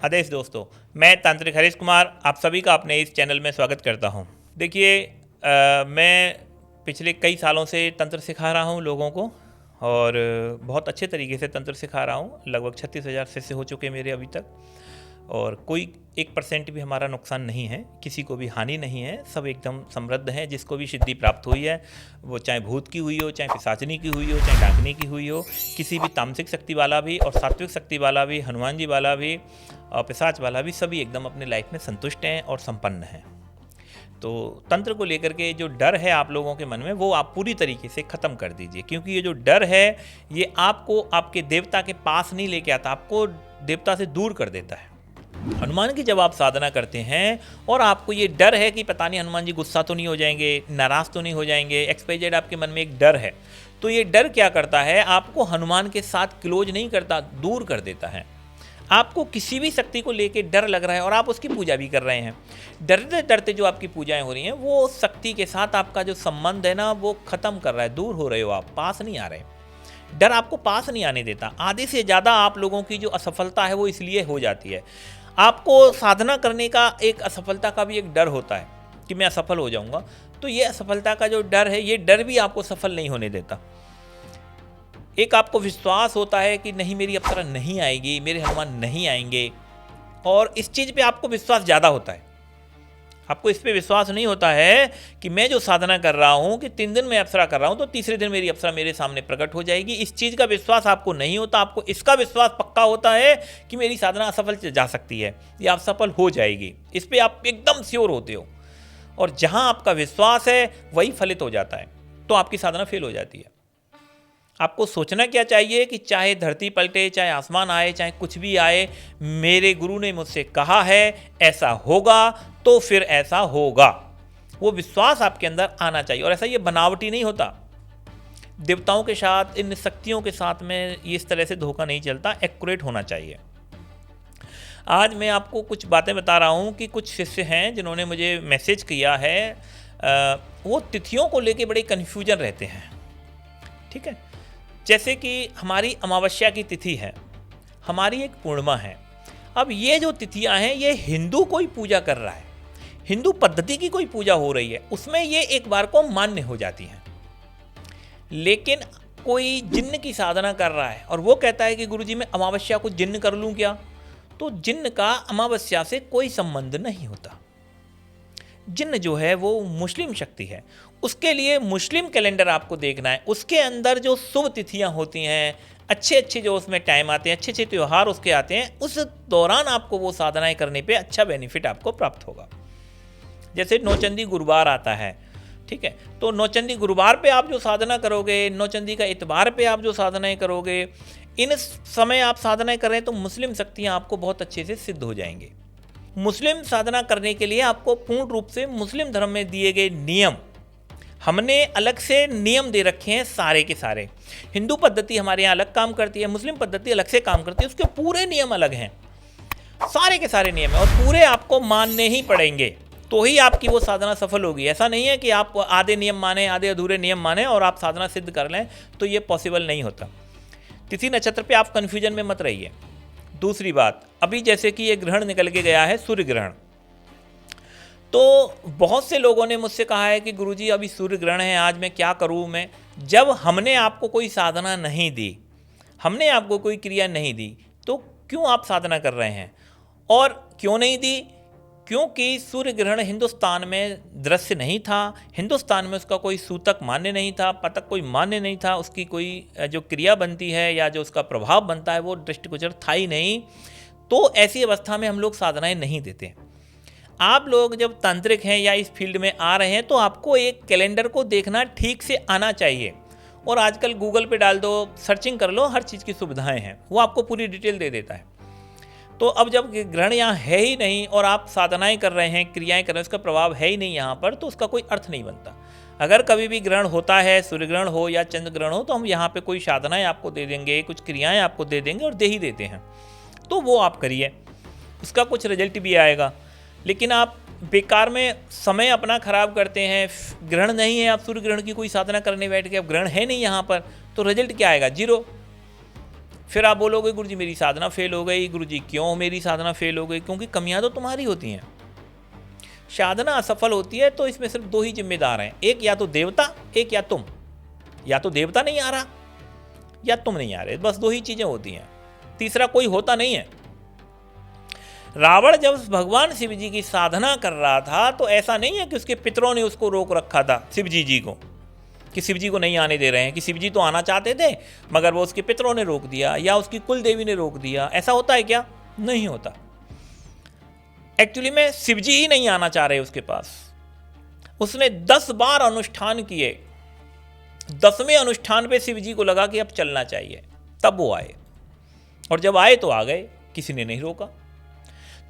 आदेश दोस्तों, मैं तांत्रिक हरीश कुमार आप सभी का अपने इस चैनल में स्वागत करता हूं। देखिए, मैं पिछले कई सालों से तंत्र सिखा रहा हूं लोगों को और बहुत अच्छे तरीके से तंत्र सिखा रहा हूं। लगभग 36,000 शिष्य हो चुके मेरे अभी तक और कोई 1% भी हमारा नुकसान नहीं है, किसी को भी हानि नहीं है। सब एकदम समृद्ध हैं। जिसको भी सिद्धि प्राप्त हुई है, वो चाहे भूत की हुई हो, चाहे पिशाचनी की हुई हो, चाहे डाकनी की हुई हो, किसी भी तामसिक शक्ति वाला भी और सात्विक शक्ति वाला भी, हनुमान जी वाला भी और पिशाच वाला भी, सभी एकदम अपने लाइफ में संतुष्ट हैं और संपन्न हैं। तो तंत्र को लेकर के जो डर है आप लोगों के मन में, वो आप पूरी तरीके से ख़त्म कर दीजिए, क्योंकि ये जो डर है ये आपको आपके देवता के पास नहीं लेके आता, आपको देवता से दूर कर देता है। हनुमान की जब आप साधना करते हैं और आपको ये डर है कि पता नहीं हनुमान जी गुस्सा तो नहीं हो जाएंगे, नाराज़ तो नहीं हो जाएंगे, एक्सपेक्टेड आपके मन में एक डर है, तो ये डर क्या करता है, आपको हनुमान के साथ क्लोज नहीं करता, दूर कर देता है। आपको किसी भी शक्ति को लेके डर लग रहा है और आप उसकी पूजा भी कर रहे हैं, डरते डरते जो आपकी पूजाएं हो रही हैं वो शक्ति के साथ आपका जो संबंध है ना वो ख़त्म कर रहा है, दूर हो रहे हो, आप पास नहीं आ रहे। डर आपको पास नहीं आने देता। आधे से ज़्यादा आप लोगों की जो असफलता है वो इसलिए हो जाती है। आपको साधना करने का एक असफलता का भी एक डर होता है कि मैं असफल हो जाऊंगा, तो ये असफलता का जो डर है, ये डर भी आपको सफल नहीं होने देता। एक आपको विश्वास होता है कि नहीं, मेरी अप्सरा नहीं आएगी, मेरे हनुमान नहीं आएंगे, और इस चीज़ पे आपको विश्वास ज़्यादा होता है। आपको इस पे विश्वास नहीं होता है कि मैं जो साधना कर रहा हूँ कि 3 दिन मैं अप्सरा कर रहा हूँ तो तीसरे दिन मेरी अप्सरा मेरे सामने प्रकट हो जाएगी। इस चीज़ का विश्वास आपको नहीं होता। आपको इसका विश्वास पक्का होता है कि मेरी साधना असफल जा सकती है या असफल हो जाएगी। इस पर आप एकदम श्योर होते हो, और जहाँ आपका विश्वास है वही फलित हो जाता है, तो आपकी साधना फेल हो जाती है। आपको सोचना क्या चाहिए कि चाहे धरती पलटे, चाहे आसमान आए, चाहे कुछ भी आए, मेरे गुरु ने मुझसे कहा है ऐसा होगा तो फिर ऐसा होगा। वो विश्वास आपके अंदर आना चाहिए। और ऐसा ये बनावटी नहीं होता। देवताओं के साथ, इन शक्तियों के साथ में इस तरह से धोखा नहीं चलता, एक्यूरेट होना चाहिए। आज मैं आपको कुछ बातें बता रहा हूँ कि कुछ शिष्य हैं जिन्होंने मुझे मैसेज किया है। वो तिथियों को लेके बड़े कन्फ्यूजन रहते हैं। ठीक है, जैसे कि हमारी अमावस्या की तिथि है, हमारी एक पूर्णिमा है। अब ये जो तिथियां हैं ये हिंदू कोई पूजा कर रहा है, हिंदू पद्धति की कोई पूजा हो रही है, उसमें ये एक बार को मान्य हो जाती हैं। लेकिन कोई जिन्न की साधना कर रहा है और वो कहता है कि गुरुजी मैं अमावस्या को जिन्न कर लूँ क्या, तो जिन्न का अमावस्या से कोई संबंध नहीं होता। जिन्न जो है वो मुस्लिम शक्ति है, उसके लिए मुस्लिम कैलेंडर आपको देखना है। उसके अंदर जो शुभ तिथियां होती हैं, अच्छे अच्छे जो उसमें टाइम आते हैं, अच्छे अच्छे त्यौहार उसके आते हैं, उस दौरान आपको वो साधनाएं करने पे अच्छा बेनिफिट आपको प्राप्त होगा। जैसे नौचंदी गुरुवार आता है, ठीक है, तो नौचंदी गुरुवार पे आप जो साधना करोगे, नौचंदी का इतवार पे आप जो साधनाएं करोगे, इन समय आप साधनाएं कर रहे हैं तो मुस्लिम शक्तियाँ आपको बहुत अच्छे से सिद्ध हो जाएंगे। मुस्लिम साधना करने के लिए आपको पूर्ण रूप से मुस्लिम धर्म में दिए गए नियम, हमने अलग से नियम दे रखे हैं सारे के सारे। हिंदू पद्धति हमारे यहाँ अलग काम करती है, मुस्लिम पद्धति अलग से काम करती है, उसके पूरे नियम अलग हैं, सारे के सारे नियम हैं और पूरे आपको मानने ही पड़ेंगे, तो ही आपकी वो साधना सफल होगी। ऐसा नहीं है कि आप आधे नियम माने, आधे अधूरे नियम माने और आप साधना सिद्ध कर लें, तो ये पॉसिबल नहीं होता। तिथि नक्षत्र पे आप कन्फ्यूजन में मत रहिए। दूसरी बात, अभी जैसे कि ये ग्रहण निकल के गया है, सूर्य ग्रहण, तो बहुत से लोगों ने मुझसे कहा है कि गुरुजी अभी सूर्य ग्रहण है, आज मैं क्या करूं। मैं, जब हमने आपको कोई साधना नहीं दी, हमने आपको कोई क्रिया नहीं दी, तो क्यों आप साधना कर रहे हैं? और क्यों नहीं दी? क्योंकि सूर्य ग्रहण हिंदुस्तान में दृश्य नहीं था, हिंदुस्तान में उसका कोई सूतक मान्य नहीं था, पतक कोई मान्य नहीं था, उसकी कोई जो क्रिया बनती है या जो उसका प्रभाव बनता है वो दृष्टिगोचर था ही नहीं। तो ऐसी अवस्था में हम लोग साधनाएं नहीं देते। आप लोग जब तांत्रिक हैं या इस फील्ड में आ रहे हैं तो आपको एक कैलेंडर को देखना ठीक से आना चाहिए। और आजकल गूगल पे डाल दो, सर्चिंग कर लो, हर चीज़ की सुविधाएं हैं, वो आपको पूरी डिटेल दे देता है। तो अब जब ग्रहण यहाँ है ही नहीं और आप साधनाएं कर रहे हैं, क्रियाएं कर रहे हैं, उसका प्रभाव है ही नहीं यहाँ पर, तो उसका कोई अर्थ नहीं बनता। अगर कभी भी ग्रहण होता है, सूर्य ग्रहण हो या चंद्र ग्रहण हो, तो हम यहाँ पे कोई साधनाएं आपको दे देंगे, कुछ क्रियाएं आपको दे देंगे और दे ही देते हैं, तो वो आप करिए, उसका कुछ रिजल्ट भी आएगा। लेकिन आप बेकार में समय अपना खराब करते हैं। ग्रहण नहीं है, आप सूर्य ग्रहण की कोई साधना करने बैठ के, अब ग्रहण है नहीं यहाँ पर, तो रिजल्ट क्या आएगा? जीरो। फिर आप बोलोगे गुरुजी मेरी साधना फेल हो गई, गुरुजी क्यों मेरी साधना फेल हो गई? क्योंकि कमियां तो तुम्हारी होती हैं। साधना असफल होती है तो इसमें सिर्फ दो ही जिम्मेदार हैं, एक या तो देवता, एक या तुम। या तो देवता नहीं आ रहा या तुम नहीं आ रहे, बस दो ही चीजें होती हैं, तीसरा कोई होता नहीं है। रावण जब भगवान शिव जी की साधना कर रहा था तो ऐसा नहीं है कि उसके पितरों ने उसको रोक रखा था, शिव जी को, कि शिव जी को नहीं आने दे रहे हैं, कि शिव जी तो आना चाहते थे मगर वो उसके पितरों ने रोक दिया या उसकी कुल देवी ने रोक दिया। ऐसा होता है क्या? नहीं होता। एक्चुअली में शिव जी ही नहीं आना चाह रहे उसके पास। उसने 10 बार अनुष्ठान किए, 10वें अनुष्ठान पे शिव जी को लगा कि अब चलना चाहिए, तब वो आए, और जब आए तो आ गए, किसी ने नहीं रोका।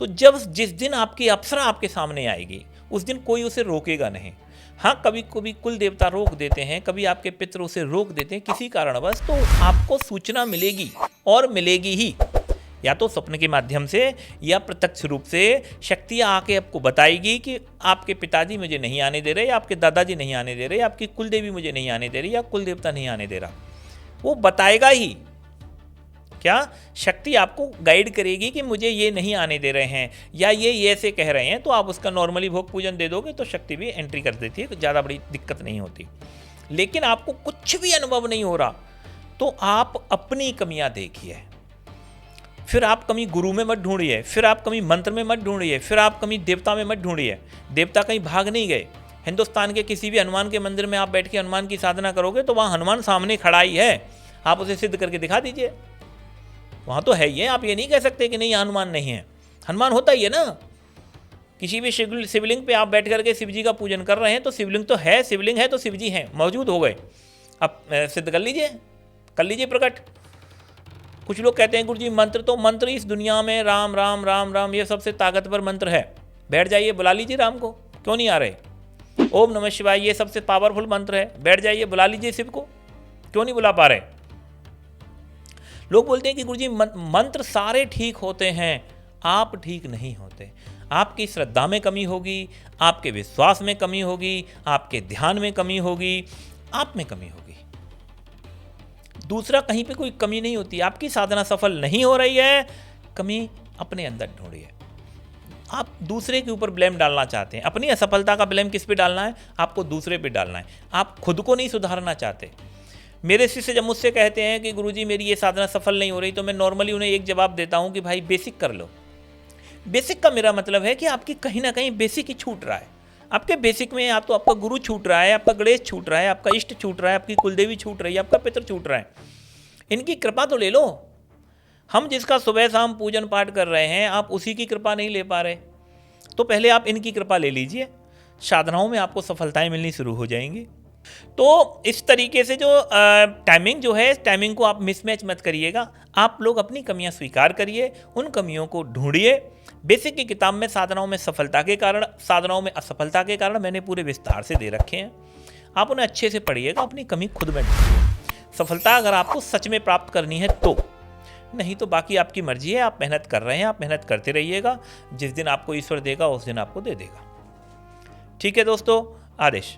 तो जिस दिन आपकी अप्सरा आपके सामने आएगी उस दिन कोई उसे रोकेगा नहीं। हाँ, कभी कभी कुल देवता रोक देते हैं, कभी आपके पितर उसे रोक देते हैं किसी कारणवश, तो आपको सूचना मिलेगी और मिलेगी ही, या तो स्वप्न के माध्यम से या प्रत्यक्ष रूप से शक्तियाँ आके आपको बताएगी कि आपके पिताजी मुझे नहीं आने दे रहे, या आपके दादाजी नहीं आने दे रहे, या आपकी कुल देवी मुझे नहीं आने दे रही, या कुल देवता नहीं आने दे रहा। वो बताएगा ही। क्या शक्ति आपको गाइड करेगी कि मुझे ये नहीं आने दे रहे हैं, या ये ऐसे कह रहे हैं, तो आप उसका नॉर्मली भोग पूजन दे दोगे तो शक्ति भी एंट्री कर देती है, ज़्यादा बड़ी दिक्कत नहीं होती। लेकिन आपको कुछ भी अनुभव नहीं हो रहा तो आप अपनी कमियां देखिए। फिर आप कमी गुरु में मत ढूंढिए, फिर आप कमी मंत्र में मत ढूंढिए, फिर आप कमी देवता में मत ढूंढिए। देवता कहीं भाग नहीं गए। हिंदुस्तान के किसी भी हनुमान के मंदिर में आप बैठ के हनुमान की साधना करोगे तो वहाँ हनुमान सामने खड़ा ही है, आप उसे सिद्ध करके दिखा दीजिए, वहाँ तो है ही है। आप ये नहीं कह सकते कि नहीं हनुमान नहीं है, हनुमान होता ही है ना। किसी भी शिवलिंग पे आप बैठ करके शिव जी का पूजन कर रहे हैं तो शिवलिंग तो है, शिवलिंग है तो शिव जी हैं, मौजूद हो गए। अब सिद्ध कर लीजिए प्रकट। कुछ लोग कहते हैं गुरुजी मंत्र इस दुनिया में राम राम राम राम ये सबसे ताकतवर मंत्र है, बैठ जाइए बुला लीजिए राम को, क्यों नहीं आ रहे? ओम नमः शिवाय ये सबसे पावरफुल मंत्र है, बैठ जाइए बुला लीजिए शिव को, क्यों नहीं बुला पा रहे? लोग बोलते हैं कि गुरुजी मंत्र सारे ठीक होते हैं, आप ठीक नहीं होते। आपकी श्रद्धा में कमी होगी, आपके विश्वास में कमी होगी, आपके ध्यान में कमी होगी, आप में कमी होगी। दूसरा कहीं पे कोई कमी नहीं होती। आपकी साधना सफल नहीं हो रही है, कमी अपने अंदर ढूंढिए। आप दूसरे के ऊपर ब्लेम डालना चाहते हैं, अपनी असफलता का ब्लेम किस पे डालना है? आपको दूसरे पे डालना है। आप खुद को नहीं सुधारना चाहते। मेरे शिष्य जब मुझसे कहते हैं कि गुरुजी मेरी ये साधना सफल नहीं हो रही, तो मैं नॉर्मली उन्हें एक जवाब देता हूँ कि भाई बेसिक कर लो। बेसिक का मेरा मतलब है कि आपकी कहीं ना कहीं बेसिक ही छूट रहा है। आपके बेसिक में या तो आपका गुरु छूट रहा है, आपका गणेश छूट रहा है, आपका इष्ट छूट रहा है, आपकी कुलदेवी छूट रही है, आपका पितर छूट रहा है। इनकी कृपा तो ले लो। हम जिसका सुबह शाम पूजन पाठ कर रहे हैं, आप उसी की कृपा नहीं ले पा रहे, तो पहले आप इनकी कृपा ले लीजिए, साधनाओं में आपको सफलताएं मिलनी शुरू हो जाएंगी। तो इस तरीके से जो टाइमिंग जो है, टाइमिंग को आप मिसमैच मत करिएगा। आप लोग अपनी कमियां स्वीकार करिए, उन कमियों को ढूंढिए। बेसिक की किताब में साधनाओं में सफलता के कारण, साधनाओं में असफलता के कारण मैंने पूरे विस्तार से दे रखे हैं, आप उन्हें अच्छे से पढ़िएगा, अपनी कमी खुद में ढूंढिए। सफलता अगर आपको सच में प्राप्त करनी है तो, नहीं तो बाकी आपकी मर्जी है। आप मेहनत कर रहे हैं, आप मेहनत करते रहिएगा, जिस दिन आपको ईश्वर देगा उस दिन आपको दे देगा। ठीक है दोस्तों, आदेश।